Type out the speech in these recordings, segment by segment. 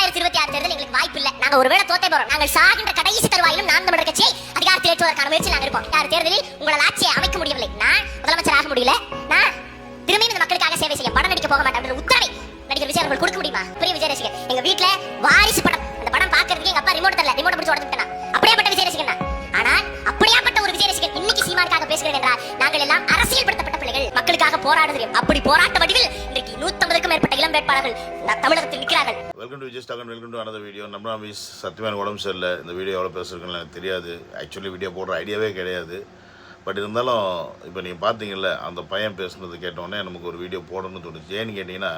2026 தேர்தல் எங்களுக்கு வாய்ப்பு இல்ல. நாங்க ஒருவேளை தோத்தே போறோம். நாங்கள் சாகின்ற கடைசி தருவாயிலும் நாம் தமிழர் கட்சியை அதிகாரத்தில் ஏற்றுவதற்கான முயற்சியில் நாங்க இருப்போம். இந்த தேர்தலில் உங்களால் ஆட்சியை அமைக்க முடியவில்லை. நான் முதலமைச்சர் ஆக முடியல. நான் திரும்பியும் இந்த மக்களுக்காக சேவை செய்ய படம் நடிக்க போக மாட்டேன் அப்படின்ற உத்தரவை நடிகர் விஜய் அவர்கள் கொடுக்க முடியுமா? பெரிய விஜய் ரசிகர். எங்க வீட்ல வாரிசு படம், அந்த படம் பாக்குறதுக்கு எங்க அப்பா ரிமோட் தரல, ரிமோட் பிடிச்சு உடச்சுட்டேன். அப்படியேப்பட்ட விஜய் ரசிகர். ஆனால் அப்படியாப்பட்ட ஒரு விஜய் ரசிகர் இன்னைக்கு சீமானுக்காக பேசுகிறேன் என்றால் நாங்கள் எல்லாம் அரசியல்படுத்தப்பட்ட பிள்ளைகள், மக்களுக்காக போராடுகிறோம். அப்படி போராட்ட வடிவில் இன்றைக்கு 150க்கும் மேற்பட்ட இளம் வேட்பாளர்கள் தமிழகத்தில் நிற்கிறார்கள். Welcome to Vijay stock and welcome to another video. நம்ம மிஸ் சத்தியமான உடம்பு சரியில்லை. இந்த வீடியோ எவ்வளோ பேசுறதுன்னு எனக்கு தெரியாது. ஆக்சுவலி வீடியோ போடுற ஐடியாவே கிடையாது. பட் இருந்தாலும் இப்போ நீங்கள் பார்த்தீங்கல்ல, அந்த பையன் பேசுனது கேட்டோடனே நமக்கு ஒரு வீடியோ போடணும்னு தோணுச்சு. ஏன்னு கேட்டிங்கன்னா,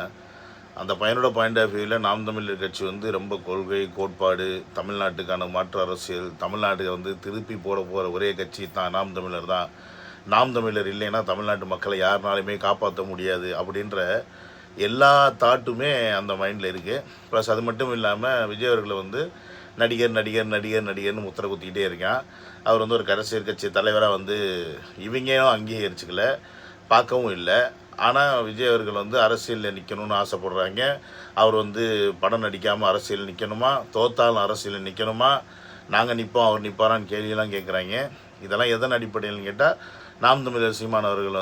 அந்த பையனோட பாயிண்ட் ஆஃப் வியூவில் நாம் தமிழர் கட்சி ரொம்ப கொள்கை கோட்பாடு, தமிழ்நாட்டுக்கான மாற்று அரசியல், தமிழ்நாட்டுக்கு திருப்பி போட போகிற ஒரே கட்சி தான் நாம் தமிழர் தான். நாம் தமிழர் இல்லைன்னா தமிழ்நாட்டு மக்களை யாருனாலுமே காப்பாற்ற முடியாது அப்படின்ற எல்லா தாட்டுமே அந்த மைண்டில் இருக்குது. ப்ளஸ் அது மட்டும் இல்லாமல் விஜய் அவர்களை நடிகர் நடிகர் நடிகர் நடிகர்னு முத்திரை குத்திக்கிட்டே இருக்கான். அவர் ஒரு அரசியல் கட்சி தலைவராக இவங்களும் அங்கீகரிச்சுக்கல, பார்க்கவும் இல்லை. ஆனால் விஜய் அவர்கள் அரசியலில் நிற்கணும்னு ஆசைப்படுறாங்க. அவர் படம் நடிக்காமல் அரசியல் நிற்கணுமா, தோத்தாலும் அரசியலில் நிற்கணுமா, நாங்கள் நிற்போம் அவர் நிற்பாரான்னு கேள்வியெல்லாம் கேட்குறாங்க. இதெல்லாம் எதன் அடிப்படையில்னு கேட்டால், நாம் தமிழர் சீமான் அவர்கள்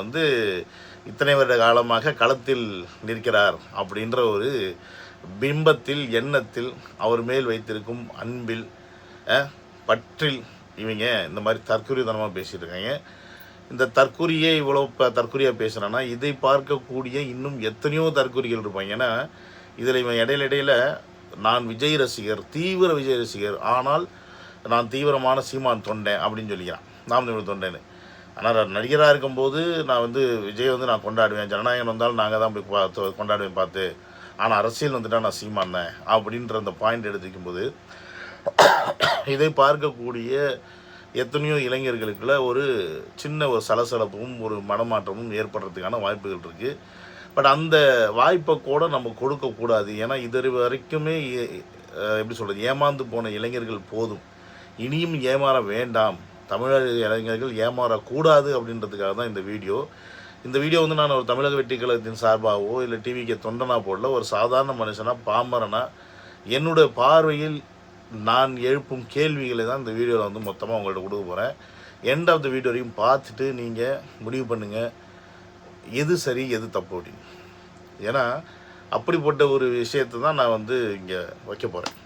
இத்தனை வருட காலமாக களத்தில் நிற்கிறார் அப்படின்ற ஒரு பிம்பத்தில், எண்ணத்தில், அவர் மேல் வைத்திருக்கும் அன்பில், பற்றில் இவங்க இந்த மாதிரி தற்கொலைத்தனமாக பேசிகிட்டு இருக்காங்க. இந்த தற்கொலையே இவ்வளோ தற்கொலையாக பேசுகிறான்னா, இதை பார்க்கக்கூடிய இன்னும் எத்தனையோ தற்கொலைகள் இருப்பாங்க. ஏன்னா இதில் இவன் இடையில நான் விஜய் ரசிகர், தீவிர விஜய் ரசிகர், ஆனால் நான் தீவிரமான சீமான் தொண்டேன் அப்படின்னு சொல்லிக்கிறான், நாம் தமிழர் தொண்டேன்னு. ஆனால் நடிகராக இருக்கும்போது நான் விஜய் நான் கொண்டாடுவேன், ஜனநாயகம் வந்தாலும் நாங்கள் தான் போய் கொண்டாடுவேன் பார்த்து, ஆனால் அரசியல் வந்துட்டால் நான் சீமான் தான் அப்படின்ற அந்த பாயிண்ட் எடுத்துக்கும்போது, இதை பார்க்கக்கூடிய எத்தனையோ இளைஞர்களுக்குள்ள ஒரு சின்ன ஒரு சலசலப்பும் ஒரு மனமாற்றமும் ஏற்படுறதுக்கான வாய்ப்புகள் இருக்குது. பட் அந்த வாய்ப்பை கூட நம்ம கொடுக்கக்கூடாது. ஏன்னா இது வரைக்குமே எப்படி சொல்கிறது, ஏமாந்து போன இளைஞர்கள் போதும், இனியும் ஏமாற வேண்டாம், தமிழக இளைஞர்கள் ஏமாறக்கூடாது அப்படின்றதுக்காக தான் இந்த வீடியோ. இந்த வீடியோ நான் ஒரு தமிழக வெற்றி கழகத்தின் சார்பாகவோ இல்லை டிவிக்கு தொண்டனா போடல, ஒரு சாதாரண மனுஷனாக பாமரனா என்னுடைய பார்வையில் நான் எழுப்பும் கேள்விகளை தான் இந்த வீடியோவில் மொத்தமாக உங்கள்கிட்ட கொடுக்க போகிறேன். எண்ட் ஆஃப் த வீடியோ வரையும் பார்த்துட்டு நீங்கள் முடிவு பண்ணுங்கள் எது சரி எது தப்பு அப்படின்னு. ஏன்னா அப்படிப்பட்ட ஒரு விஷயத்தை தான் நான் இங்கே வைக்க போகிறேன்.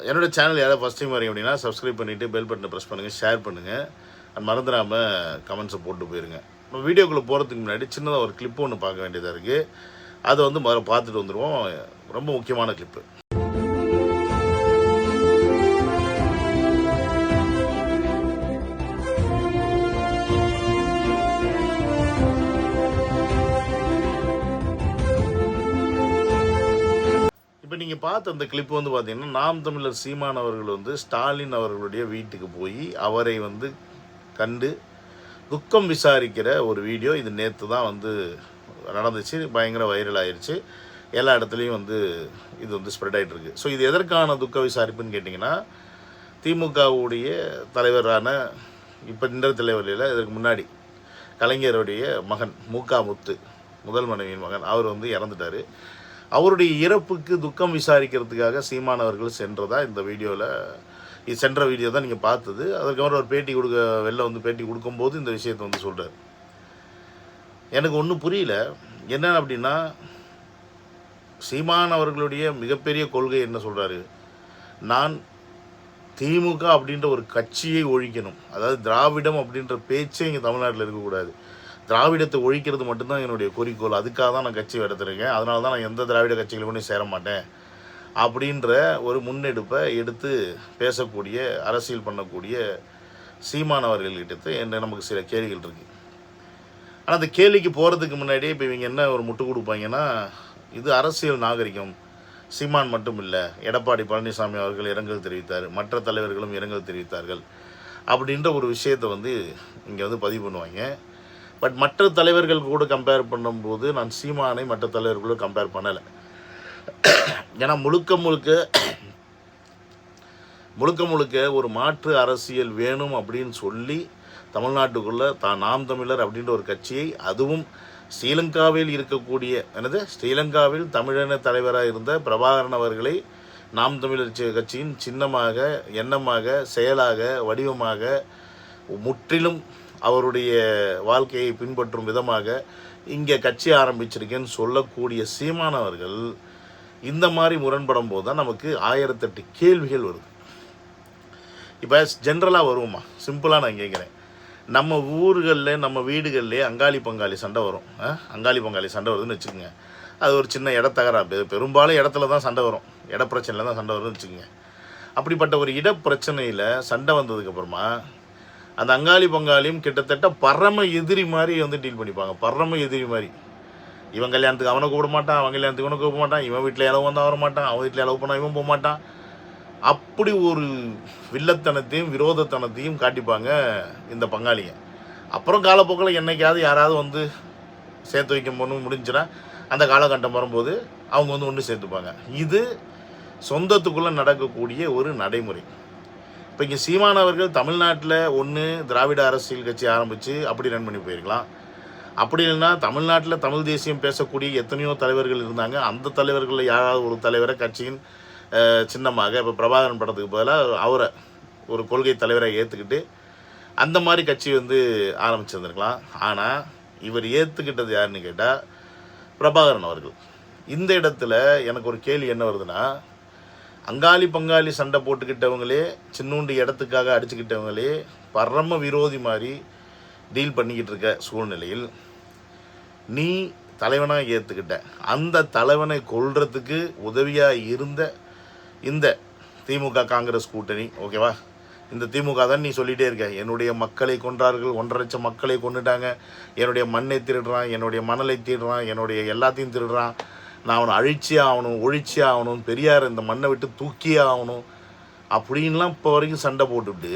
என்னோடய சேனல் யாராவது ஃபஸ்ட் டைம் வரீங்க அப்படின்னா சப்ஸ்கிரைப் பண்ணிவிட்டு பெல் பட்டனை ப்ரெஸ் பண்ணுங்கள், ஷேர் பண்ணுங்கள், அது மறந்துடாமல் கமெண்ட்ஸை போட்டு போயிருங்க. நம்ம வீடியோக்குள்ளே போகிறதுக்கு முன்னாடி சின்னதாக ஒரு கிளிப்பு ஒன்று பார்க்க வேண்டியதாக இருக்குது. அதை முதல்ல பார்த்துட்டு வந்துடுவோம். ரொம்ப முக்கியமான கிளிப்பு. இப்போ நீங்கள் பார்த்த அந்த கிளிப்பு பார்த்தீங்கன்னா, நாம் தமிழர் சீமான் அவர்கள் ஸ்டாலின் அவர்களுடைய வீட்டுக்கு போய் அவரை கண்டு துக்கம் விசாரிக்கிற ஒரு வீடியோ. இது நேற்று தான் நடந்துச்சு, பயங்கர வைரல் ஆயிடுச்சு, எல்லா இடத்துலையும் இது ஸ்ப்ரெட் ஆகிட்டு இருக்கு. ஸோ இது எதற்கான துக்க விசாரிப்புன்னு கேட்டிங்கன்னா, திமுகவுடைய தலைவரான இப்போ இந்த தலைவரில் இதற்கு முன்னாடி கலைஞருடைய மகன் முத்து, முதல் மனைவியின் மகன், அவர் இறந்துட்டார். அவருடைய இறப்புக்கு துக்கம் விசாரிக்கிறதுக்காக சீமானவர்கள் சென்றதா இந்த வீடியோவில், இது சென்ற வீடியோ தான் நீங்கள் பார்த்தது. அதுக்கப்புறம் ஒரு பேட்டி வெளில பேட்டி கொடுக்கும்போது இந்த விஷயத்தை சொல்கிறார். எனக்கு ஒன்றும் புரியல என்ன அப்படின்னா, சீமான் அவர்களுடைய மிகப்பெரிய கொள்கை என்ன சொல்கிறாரு, நான் திமுக அப்படின்ற ஒரு கட்சியை ஒழிக்கணும், அதாவது திராவிடம் அப்படின்ற பேச்சே இங்கே தமிழ்நாட்டில் இருக்கக்கூடாது, திராவிடத்தை ஒழிக்கிறது மட்டும்தான் என்னுடைய குறிக்கோள், அதுக்காக தான் நான் கட்சி எடுத்துருக்கேன், அதனால தான் நான் எந்த திராவிட கட்சிகளும் கொண்டு சேர மாட்டேன் அப்படின்ற ஒரு முன்னெடுப்பை எடுத்து பேசக்கூடிய, அரசியல் பண்ணக்கூடிய சீமான் அவர்கள்கிட்ட நமக்கு சில கேள்விகள் இருக்குது. ஆனால் அந்த கேள்விக்கு போகிறதுக்கு முன்னாடியே இப்போ இவங்க என்ன ஒரு முட்டு கொடுப்பாங்கன்னா, இது அரசியல் நாகரிகம், சீமான் மட்டும் இல்லை, எடப்பாடி பழனிசாமி அவர்கள் இரங்கல் தெரிவித்தார், மற்ற தலைவர்களும் இரங்கல் தெரிவித்தார்கள் அப்படின்ற ஒரு விஷயத்தை இங்கே பதிவு பண்ணுவாங்க. பட் மற்ற தலைவர்கள் கூட கம்பேர் பண்ணும்போது நான் சீமானை மற்ற தலைவர்களோடு கம்பேர் பண்ணலை. ஏன்னா முழுக்க முழுக்க ஒரு மாற்று அரசியல் வேணும் அப்படின்னு சொல்லி தமிழ்நாட்டுக்குள்ளே நாம் தமிழர் அப்படின்ற ஒரு கட்சியை, அதுவும் ஸ்ரீலங்காவில் இருக்கக்கூடிய ஸ்ரீலங்காவில் தமிழன தலைவராக இருந்த பிரபாகரன் அவர்களை நாம் தமிழர் கட்சியின் சின்னமாக, எண்ணமாக, செயலாக, வடிவமாக, முற்றிலும் அவருடைய வாழ்க்கையை பின்பற்றும் விதமாக இங்கே கட்சி ஆரம்பிச்சிருக்கேன்னு சொல்லக்கூடிய சீமானவர்கள் இந்த மாதிரி முரண்படும் போது தான் நமக்கு 1008 கேள்விகள் வருது. இப்போ ஜென்ரலாக வருவோமா, சிம்பிளாக நான் கேட்குறேன். நம்ம ஊர்களில், நம்ம வீடுகளிலே அங்காளி பங்காளி சண்டை வரும். அங்காளி பங்காளி சண்டை வருதுன்னு வச்சுக்கோங்க. அது ஒரு சின்ன இடத்தகராறு, பெரும்பாலும் இடத்துல தான் சண்டை வரும், இட பிரச்சனையில் தான் சண்டை வருதுன்னு வச்சுக்கோங்க. அப்படிப்பட்ட ஒரு இட பிரச்சனையில் சண்டை வந்ததுக்கப்புறமா அந்த அங்காளி பங்காளியும் கிட்டத்தட்ட பரம எதிரி மாதிரி வந்து டீல் பண்ணிப்பாங்க. பரம எதிரி மாதிரி. இவன் கல்யாணத்துக்கு அவனை கூப்பிட மாட்டான், அவன் கல்யாணத்துக்கு இவனை கூப்பிட மாட்டான், இவன் வீட்டில் இளவு வந்தால் வர மாட்டான், அவன் வீட்டில் இளவு பண்ணால் இவன் போக மாட்டான். அப்படி ஒரு வில்லத்தனத்தையும் விரோதத்தனத்தையும் காட்டிப்பாங்க இந்த பங்காளிங்க. அப்புறம் காலப்போக்கில் என்னைக்காவது யாராவது வந்து சேர்த்து வைக்க போகணும் முடிஞ்சுன்னா அந்த காலகட்டம் வரும்போது அவங்க வந்து ஒன்று சேர்த்துப்பாங்க. இது சொந்தத்துக்குள்ளே நடக்கக்கூடிய ஒரு நடைமுறை. இப்போ இங்கே சீமானவர்கள் தமிழ்நாட்டில் ஒன்று திராவிட அரசியல் கட்சி ஆரம்பித்து அப்படி ரன் பண்ணி போயிருக்கலாம். அப்படி இல்லைன்னா தமிழ்நாட்டில் தமிழ் தேசியம் பேசக்கூடிய எத்தனையோ தலைவர்கள் இருந்தாங்க. அந்த தலைவர்களில் யாராவது ஒரு தலைவரை கட்சியின் சின்னமாக, இப்போ பிரபாகரன் படத்துக்கு பதிலாக அவரை ஒரு கொள்கை தலைவரை ஏற்றுக்கிட்டு அந்த மாதிரி கட்சி வந்து ஆரம்பிச்சிருந்துருக்கலாம். ஆனால் இவர் ஏற்றுக்கிட்டது யாருன்னு கேட்டால் பிரபாகரன் அவர்கள். இந்த இடத்துல எனக்கு ஒரு கேள்வி என்ன வருதுன்னா, அங்காளி பங்காளி சண்டை போட்டுக்கிட்டவங்களே, சின்னூண்டு இடத்துக்காக அடிச்சுக்கிட்டவங்களே பரம விரோதி மாதிரி டீல் பண்ணிக்கிட்டு இருக்க சூழ்நிலையில் நீ தலைவனாக ஏற்றுக்கிட்ட அந்த தலைவனை கொல்றதுக்கு உதவியாக இருந்த இந்த திமுக காங்கிரஸ் கூட்டணி, ஓகேவா, இந்த திமுக தான் நீ சொல்லிகிட்டே இருக்க, என்னுடைய மக்களை கொன்றார்கள், 1.5 லட்சம் மக்களை கொண்டுட்டாங்க, என்னுடைய மண்ணை திருடுறான், என்னுடைய மணலை திருடுறான், என்னுடைய எல்லாத்தையும் திருடுறான், நான் அவனை அழிச்சே ஆகணும், ஒழிச்சே ஆகணும், பெரியார் இந்த மண்ணை விட்டு தூக்கியே ஆகணும் அப்படின்லாம் இப்போ வரைக்கும் சண்டை போட்டுவிட்டு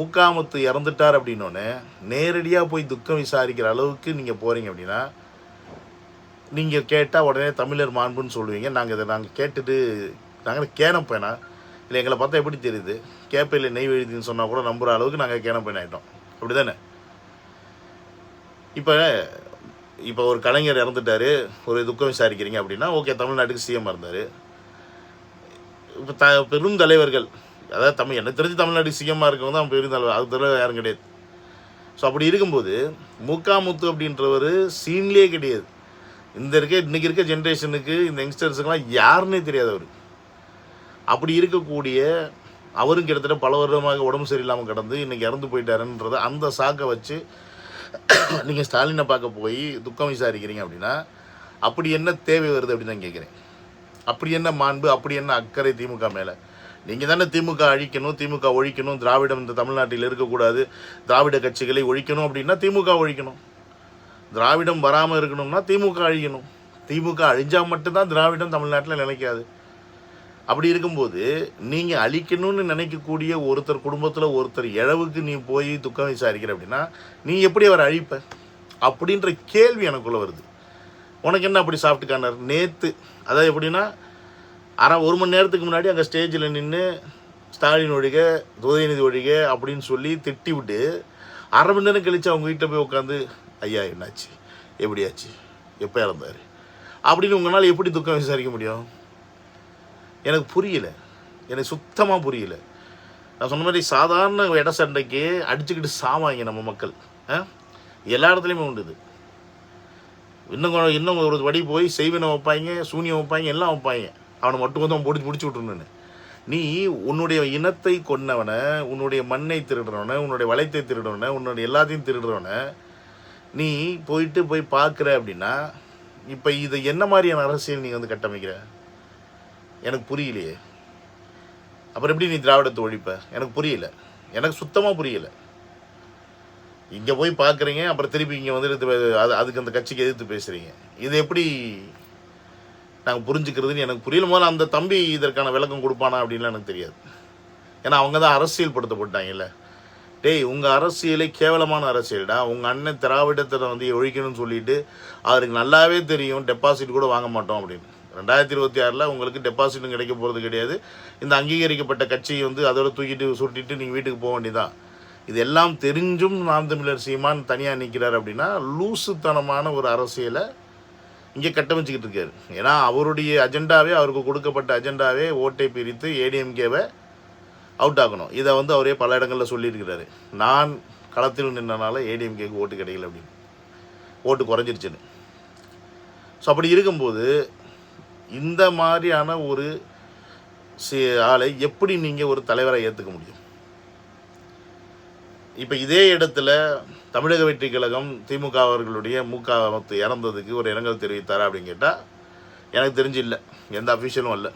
முக்காமத்து இறந்துட்டார் அப்படின்னோடனே நேரடியாக போய் துக்கம் விசாரிக்கிற அளவுக்கு நீங்கள் போகிறீங்க அப்படின்னா, நீங்கள் கேட்டால் உடனே தமிழர் மாண்புன்னு சொல்லுவீங்க. நாங்கள் கேட்டுட்டு நாங்கள் கேனப்பேனா இல்லை, எங்களை பார்த்தா எப்படி தெரியுது, கேப்பையில் நெய் எழுதின்னு சொன்னால் கூட நம்புகிற அளவுக்கு நாங்கள் கேனப்பேன் ஆகிட்டோம். அப்படி தானே? இப்போ ஒரு கலைஞர் இறந்துட்டார், ஒரு துக்கம் விசாரிக்கிறீங்க அப்படின்னா ஓகே, தமிழ்நாட்டுக்கு சிஎம் இருந்தார். இப்போ பெரும் தலைவர்கள், அதாவது எனக்கு தெரிஞ்சு தமிழ்நாட்டுக்கு சிஎம்மாக இருக்கவங்க தான் பெரும் தலைவர், அது தவிர யாரும் கிடையாது. ஸோ அப்படி இருக்கும்போது முத்து அப்படின்றவர் சீன்லேயே கிடையாது. இன்றைக்கி இருக்க ஜென்ரேஷனுக்கு, இந்த யங்ஸ்டர்ஸுக்கெல்லாம் யாருன்னே தெரியாது அவர். அப்படி இருக்கக்கூடிய அவரும் கிட்டத்தட்ட பல வருடமாக உடம்பு சரியில்லாமல் கிடந்து இன்றைக்கி இறந்து போயிட்டாருன்றதை அந்த சாக்கை வச்சு நீங்கள் ஸ்டாலினை பார்க்க போய் துக்கம் விசாரிக்கிறீங்க அப்படின்னா அப்படி என்ன தேவை வருது அப்படின்னு தான் கேட்குறேன். அப்படி என்ன மாண்பு, அப்படி என்ன அக்கறை திமுக மேலே? நீங்கள் தானே திமுக அழிக்கணும், திமுக ஒழிக்கணும், திராவிடம் இந்த தமிழ்நாட்டில் இருக்கக்கூடாது, திராவிட கட்சிகளை ஒழிக்கணும் அப்படின்னா திமுக ஒழிக்கணும், திராவிடம் வராமல் இருக்கணும்னா திமுக அழிக்கணும். திமுக அழிஞ்சால் மட்டும்தான் திராவிடம் தமிழ்நாட்டில் நினைக்காது. அப்படி இருக்கும்போது நீங்கள் அழிக்கணும்னு நினைக்கக்கூடிய ஒருத்தர் குடும்பத்தில் ஒருத்தர் இழவுக்கு நீ போய் துக்கம் விசாரிக்கிற அப்படின்னா நீ எப்படி அவரை அழிப்ப அப்படின்ற கேள்வி எனக்குள்ளே வருது. உனக்கு என்ன அப்படி சாஃப்ட் கார்னர்? நேற்று அதாவது எப்படின்னா 1 மணி நேரத்துக்கு முன்னாடி அங்கே ஸ்டேஜில் நின்று ஸ்டாலின் ஒழிக, உதயநிதி ஒழிக அப்படின்னு சொல்லி திட்டி விட்டு 1/2 மணி நேரம் கழித்து அவங்க வீட்டில் போய் உட்காந்து ஐயா என்னாச்சு, எப்படியாச்சு, எப்போ இறந்தார் அப்படின்னு உங்களால் எப்படி துக்கம் விசாரிக்க முடியும்? எனக்கு புரியல, எனக்கு சுத்தமாக புரியல. நான் சொன்ன மாதிரி சாதாரண இட சண்டைக்கு அடிச்சுக்கிட்டு சாவாங்க நம்ம மக்கள். எல்லா இடத்துலையுமே உண்டு இது. இன்னும் ஒரு வடி போய் செய்வினை வைப்பாங்க, சூனியம் வைப்பாங்க, எல்லாம் வைப்பாங்க. அவனை மட்டும் வந்து அவன் பிடிச்சி விட்டுருணுன்னு. நீ உன்னுடைய இனத்தை கொன்னவனை, உன்னுடைய மண்ணை திருடுறவனை, உன்னுடைய வளத்தை திருடுறவனை, உன்னுடைய எல்லாத்தையும் திருடுறவனை நீ போய் பார்க்குற அப்படின்னா இப்போ இதை என்ன மாதிரியான அரசியல் நீங்கள் வந்து கட்டமைக்கிற? எனக்கு புரியலையே. அப்புறம் எப்படி நீ திராவிடத்தை ஒழிப்ப? எனக்கு புரியல, எனக்கு சுத்தமாக புரியல. இங்கே போய் பார்க்குறீங்க, அப்புறம் திருப்பி இங்கே வந்துட்டு அதுக்கு அந்த கட்சிக்கு எதிர்த்து பேசுகிறீங்க. இது எப்படி நாங்கள் புரிஞ்சுக்கிறதுன்னு எனக்கு புரியல. முதல்ல அந்த தம்பி இதற்கான விளக்கம் கொடுப்பானா அப்படின்லாம் எனக்கு தெரியாது. ஏன்னா அவங்க தான் அரசியல் படுத்தப்பட்டாங்கல்ல. டேய், உங்கள் அரசியலே கேவலமான அரசியல்டா. உங்கள் அண்ணன் திராவிடத்தை வந்து ஒழிக்கணும்னு சொல்லிட்டு அவருக்கு நல்லாவே தெரியும் டெபாசிட் கூட வாங்க மாட்டோம் அப்படின்னு. 2026 உங்களுக்கு டெபாசிட்டும் கிடைக்க போகிறது கிடையாது. இந்த அங்கீகரிக்கப்பட்ட கட்சியை வந்து அதோட தூக்கிட்டு சுருட்டிட்டு நீங்கள் வீட்டுக்கு போக வேண்டியதான். இது எல்லாம் தெரிஞ்சும் நாம் தமிழர் சீமான் தனியாக நிற்கிறார் அப்படின்னா லூசுத்தனமான ஒரு அரசியலை இங்கே கட்டமைச்சிக்கிட்டு இருக்காரு. ஏன்னா அவருடைய அஜெண்டாவே, அவருக்கு கொடுக்கப்பட்ட அஜெண்டாவே ஓட்டை பிரித்து ஏடிஎம்கேவை அவுட் ஆகணும். இதை வந்து அவரே பல இடங்களில் சொல்லியிருக்கிறாரு. நான் களத்தில் நின்றனால ஏடிஎம்கேக்கு ஓட்டு கிடைக்கல அப்படின்னு, ஓட்டு குறைஞ்சிருச்சுன்னு. ஸோ அப்படி இருக்கும்போது இந்த மாதிரியான ஒரு ஆளை எப்படி நீங்கள் ஒரு தலைவரை ஏற்றுக்க முடியும்? இப்போ இதே இடத்துல தமிழக வெற்றி கழகம் திமுக அவர்களுடைய முக இறந்ததுக்கு ஒரு இரங்கல் தெரிவித்தாரா அப்படின்னு கேட்டால் எனக்கு தெரிஞ்சு இல்லை, எந்த அஃபிஷியலும் இல்லை.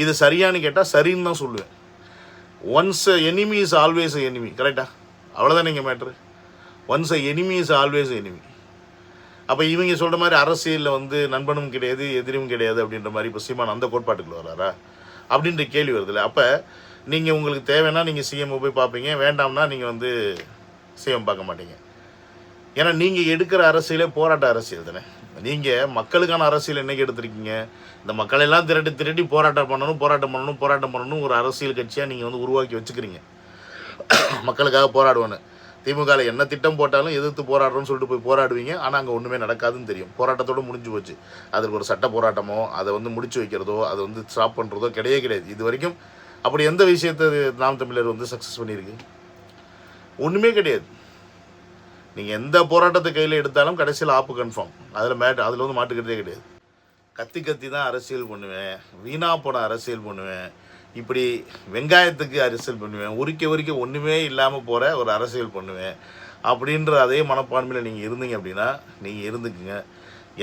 இது சரியானு கேட்டால் சரின்னு தான் சொல்லுவேன். Once enemy is always enemy, கரெக்டா? அவ்வளோதான் நீங்கள் matter. Once enemy is always enemy. அப்போ இவங்க சொல்கிற மாதிரி அரசியலில் வந்து நண்பனும் கிடையாது எதிரியும் கிடையாது அப்படின்ற மாதிரி இப்போ சீமான் அந்த கோட்பாட்டுக்குள்ள வராரா அப்படின்ற கேள்வி வருதுல்ல. அப்போ நீங்கள் உங்களுக்கு தேவைன்னா நீங்கள் சிஎம் போய் பார்ப்பீங்க, வேண்டாம்னா நீங்கள் வந்து சிஎம் பார்க்க மாட்டீங்க. ஏன்னா நீங்கள் எடுக்கிற அரசியலே போராட்ட அரசியல் தானே. நீங்கள் மக்களுக்கான அரசியல் என்றைக்கு எடுத்திருக்கீங்க? இந்த மக்களெல்லாம் திரட்டி போராட்டம் பண்ணணும் ஒரு அரசியல் கட்சியாக நீங்கள் வந்து உருவாக்கி வச்சுக்கிறீங்க. மக்களுக்காக போராடுவேன்னு திமுகவில் என்ன திட்டம் போட்டாலும் எதிர்த்து போராடுறோன்னு சொல்லிட்டு போய் போராடுவீங்க. ஆனால் அங்கே ஒன்றுமே நடக்காதுன்னு தெரியும். போராட்டத்தோடு முடிஞ்சு போச்சு. அதுக்கு ஒரு சட்ட போராட்டமோ அதை வந்து முடிச்சு வைக்கிறதோ அதை வந்து ஸ்டாப் பண்ணுறதோ கிடையாது. இது வரைக்கும் அப்படி எந்த விஷயத்தை நாம் தமிழர் வந்து சக்ஸஸ் பண்ணியிருக்கு? ஒன்றுமே கிடையாது. நீங்கள் எந்த போராட்டத்தை கையில் எடுத்தாலும் கடைசியில் ஆப்பு கன்ஃபார்ம். அதில் வந்து மாட்டுக்கிறதே கிடையாது. கத்தி தான் அரசியல் பண்ணுவேன், வீணாக போன அரசியல் பண்ணுவேன், இப்படி வெங்காயத்துக்கு அரசியல் பண்ணுவேன், உரிக்க ஒன்றுமே இல்லாமல் போகிற ஒரு அரசியல் பண்ணுவேன் அப்படின்ற அதே மனப்பான்மையில் நீங்கள் இருந்தீங்க அப்படின்னா நீங்கள் இருந்துக்குங்க,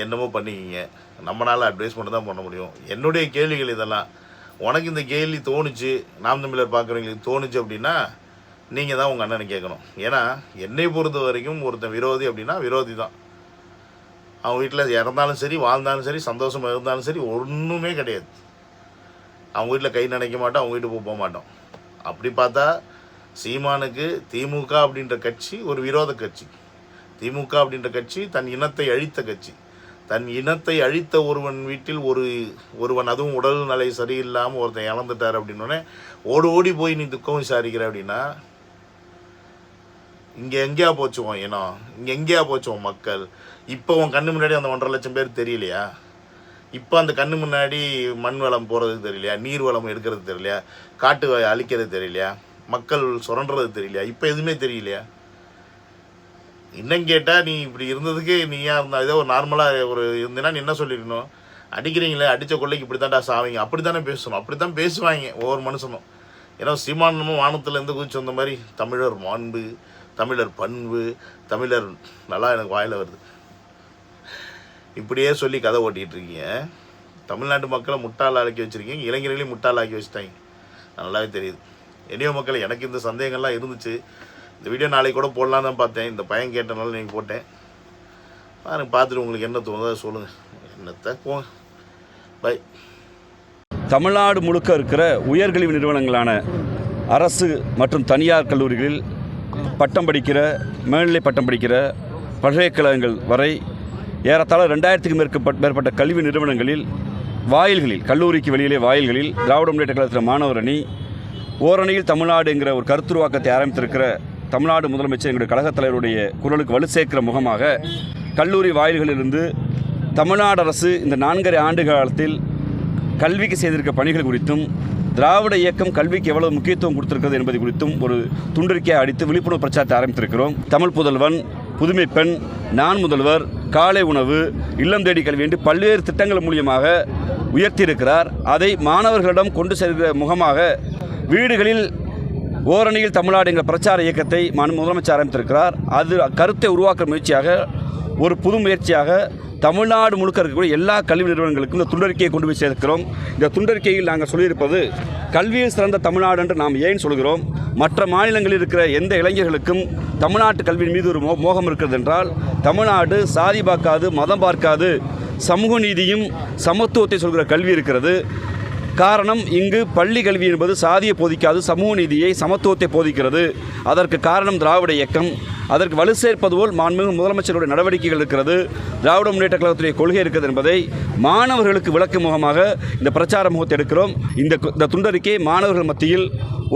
என்னமோ பண்ணிக்கிங்க. நம்மளால் அட்வைஸ் மட்டும் தான் பண்ண முடியும். என்னுடைய கேள்விகள் இதெல்லாம். உனக்கு இந்த கேள்வி தோணுச்சு, நாம் தமிழர் பார்க்குறவங்களுக்கு தோணுச்சு அப்படின்னா நீங்கள் தான் உங்கள் அண்ணனை கேட்கணும். ஏன்னா என்னை பொறுத்த வரைக்கும் ஒருத்தன் விரோதி அப்படின்னா விரோதி தான். அவன் வீட்டில் இறந்தாலும் சரி, வாழ்ந்தாலும் சரி, சந்தோஷமாக இருந்தாலும் சரி, ஒன்றுமே கிடையாது. அவங்க வீட்டில் கை நினைக்க மாட்டோம், அவங்க வீட்டுக்கு போக மாட்டோம். அப்படி பார்த்தா சீமானுக்கு திமுக அப்படின்ற கட்சி ஒரு விரோத கட்சி. திமுக அப்படின்ற கட்சி தன் இனத்தை அழித்த கட்சி. தன் இனத்தை அழித்த ஒருவன் வீட்டில் ஒருவன் அதுவும் உடல் நிலை சரியில்லாமல் ஒருத்தன் இழந்துட்டார் அப்படின்னோடனே ஓடி போய் நீ துக்கம் விசாரிக்கிற அப்படின்னா இங்கே எங்கேயா போச்சுவோம் இனம், இங்கே எங்கேயா போச்சுவோம் மக்கள்? இப்போ உன் கண்ணு முன்னாடி அந்த 1.5 லட்சம் பேர் தெரியலையா? இப்போ அந்த கண்ணு முன்னாடி மண் வளம் போகிறதுக்கு தெரியலையா? நீர் வளம் எடுக்கிறது தெரியலையா? காட்டு அழிக்கிறது தெரியலையா? மக்கள் சுரண்டுறது தெரியலையா? இப்போ எதுவுமே தெரியலையா? இன்னும் கேட்டால் நீ இப்படி இருந்ததுக்கு நீயா இருந்தால் ஏதோ ஒரு நார்மலாக ஒரு இருந்தீங்கன்னா நீ என்ன சொல்லிடணும்? அடிக்கிறீங்களே, அடித்த கொள்ளைக்கு இப்படி தான்டா சாவிங்க, அப்படி தானே பேசணும். அப்படி தான் பேசுவாங்க ஒவ்வொரு மனுஷனும். ஏன்னா சீமானமும் வானத்துலேருந்து குதிச்சு வந்த மாதிரி தமிழர் மாண்பு, தமிழர் பண்பு, தமிழர் நல்லா எனக்கு வாயில் வருது. இப்படியே சொல்லி கதை ஓட்டிகிட்டு இருக்கீங்க. தமிழ்நாட்டு மக்களை முட்டாள் ஆக்கி வச்சுருக்கீங்க, இளைஞர்களையும் முட்டாள் ஆக்கி வச்சுட்டாங்க. நல்லாவே தெரியுது. என்னையோ மக்கள், எனக்கு இந்த சந்தேகங்கள்லாம் இருந்துச்சு. இந்த வீடியோ நாளைக்கு கூட போடலான்னு தான் பார்த்தேன். இந்த பையன் கேட்டனால நீங்கள் போட்டேன். எனக்கு பார்த்துட்டு உங்களுக்கு என்ன தோணுதோ சொல்லுங்கள். என்னத்தை போங்க, பை. தமிழ்நாடு முழுக்க இருக்கிற உயர்கல்வி நிறுவனங்களான அரசு மற்றும் தனியார் கல்லூரிகளில் பட்டம் படிக்கிற, மேல்நிலை பட்டம் படிக்கிற பல்கலைக்கழகங்கள் வரை ஏறத்தாழ 2000க்கும் மேற்பட்ட கல்வி நிறுவனங்களில் வாயில்களில், கல்லூரிக்கு வெளியிலே வாயில்களில் திராவிட முன்னேற்ற கழகத்தில் மாணவர் அணி ஓரணியில் தமிழ்நாடு என்கிற ஒரு கருத்துருவாக்கத்தை ஆரம்பித்திருக்கிற தமிழ்நாடு முதலமைச்சர் எங்களுடைய கழகத் தலைவருடைய குரலுக்கு வலு சேர்க்கிற முகமாக கல்லூரி வாயில்களிலிருந்து தமிழ்நாடு அரசு இந்த 4.5 ஆண்டு காலத்தில் கல்விக்கு செய்திருக்க பணிகள் குறித்தும், திராவிட இயக்கம் கல்விக்கு எவ்வளவு முக்கியத்துவம் கொடுத்திருக்கிறது என்பது குறித்தும் ஒரு துண்டறிக்கையை அடித்து விழிப்புணர்வு பிரச்சாரத்தை ஆரம்பித்திருக்கிறோம். தமிழ் புதல்வன், புதுமை பெண், நான் முதல்வர், காலை உணவு, இல்லம் தேடி கல்வி என்று பல்வேறு திட்டங்கள் மூலியமாக உயர்த்தியிருக்கிறார். அதை மாணவர்களிடம் கொண்டு செல்கிற முகமாக வீடுகளில் ஓரணியில் தமிழ்நாடு என்கிற பிரச்சார இயக்கத்தை முதலமைச்சர் ஆரம்பித்திருக்கிறார். அது கருத்தை உருவாக்குற முயற்சியாக, ஒரு புது முயற்சியாக தமிழ்நாடு முழுக்க இருக்கக்கூடிய எல்லா கல்வி நிறுவனங்களுக்கும் இந்த துண்டறிக்கையை கொண்டு போய் சேர்க்கிறோம். இந்த துண்டறிக்கையில் நாங்கள் சொல்லியிருப்பது, கல்வியில் சிறந்த தமிழ்நாடு என்று நாம் ஏன் சொல்கிறோம்? மற்ற மாநிலங்களில் இருக்கிற எந்த இளைஞர்களுக்கும் தமிழ்நாட்டு கல்வியின் மீது ஒரு மோகம் இருக்கிறது என்றால், தமிழ்நாடு சாதி பார்க்காது, மதம் பார்க்காது, சமூக நீதியும் சமத்துவத்தை சொல்கிற கல்வி இருக்கிறது. காரணம், இங்கு பள்ளி கல்வி என்பது சாதியை போதிக்காது, சமூக நீதியை, சமத்துவத்தை போதிக்கிறது. அதற்கு காரணம் திராவிட இயக்கம். அதற்கு வலு சேர்ப்பது போல் மாண்புமிகு முதலமைச்சருடைய நடவடிக்கைகள் இருக்கிறது, திராவிட முன்னேற்ற கழகத்துடைய கொள்கை இருக்கிறது என்பதை மாணவர்களுக்கு விளக்கும் முகமாக இந்த பிரச்சார முகத்தை எடுக்கிறோம். இந்த துண்டறிக்கை மாணவர்கள் மத்தியில்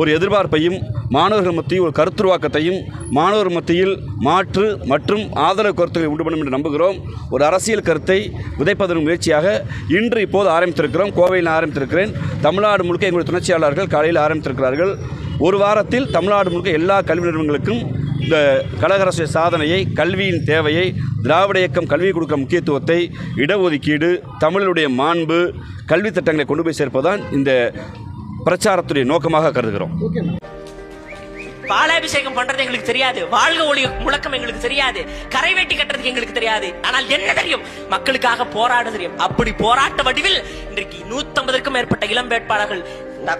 ஒரு எதிர்பார்ப்பையும், மாணவர்கள் மத்தியில் ஒரு கருத்துருவாக்கத்தையும், மாணவர் மத்தியில் மாற்று மற்றும் ஆதரவு கருத்துக்களை உண்டு பண்ணும் என்று நம்புகிறோம். ஒரு அரசியல் கருத்தை விதைப்பதன் முயற்சியாக இன்று இப்போது ஆரம்பித்திருக்கிறோம். கோவையில் ஆரம்பித்திருக்கிறேன். தமிழ்நாடு முழுக்க எங்களுடைய துணைச்சியாளர்கள் காலையில் ஆரம்பித்திருக்கிறார்கள். ஒரு வாரத்தில் தமிழ்நாடு முழுக்க எல்லா கல்வி நிறுவனங்களுக்கும் இந்த கழக அரசு சாதனையை, கல்வியின் தேவையை, திராவிட இயக்கம் கல்வி கொடுக்கிற முக்கியத்துவத்தை, இடஒதுக்கீடு, தமிழுடைய மாண்பு, கல்வி திட்டங்களை கொண்டு போய் சேர்ப்பதுதான் இந்த பிரச்சாரத்துடைய நோக்கமாக கருதுகிறோம். பாலாபிஷேகம் பண்றது எங்களுக்கு தெரியாது, வாழ்க ஒளி முழக்கம் எங்களுக்கு தெரியாது, கரை வெட்டி கட்டுறதுக்கு எங்களுக்கு தெரியாது. ஆனால் என்ன தெரியும்? மக்களுக்காக போராட தெரியும். அப்படி போராட்ட வடிவில் இன்றைக்கு 150க்கும் மேற்பட்ட இளம் வேட்பாளர்கள்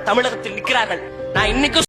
தமிழகத்தில் நிற்கிறார்கள். நான் இன்னைக்கு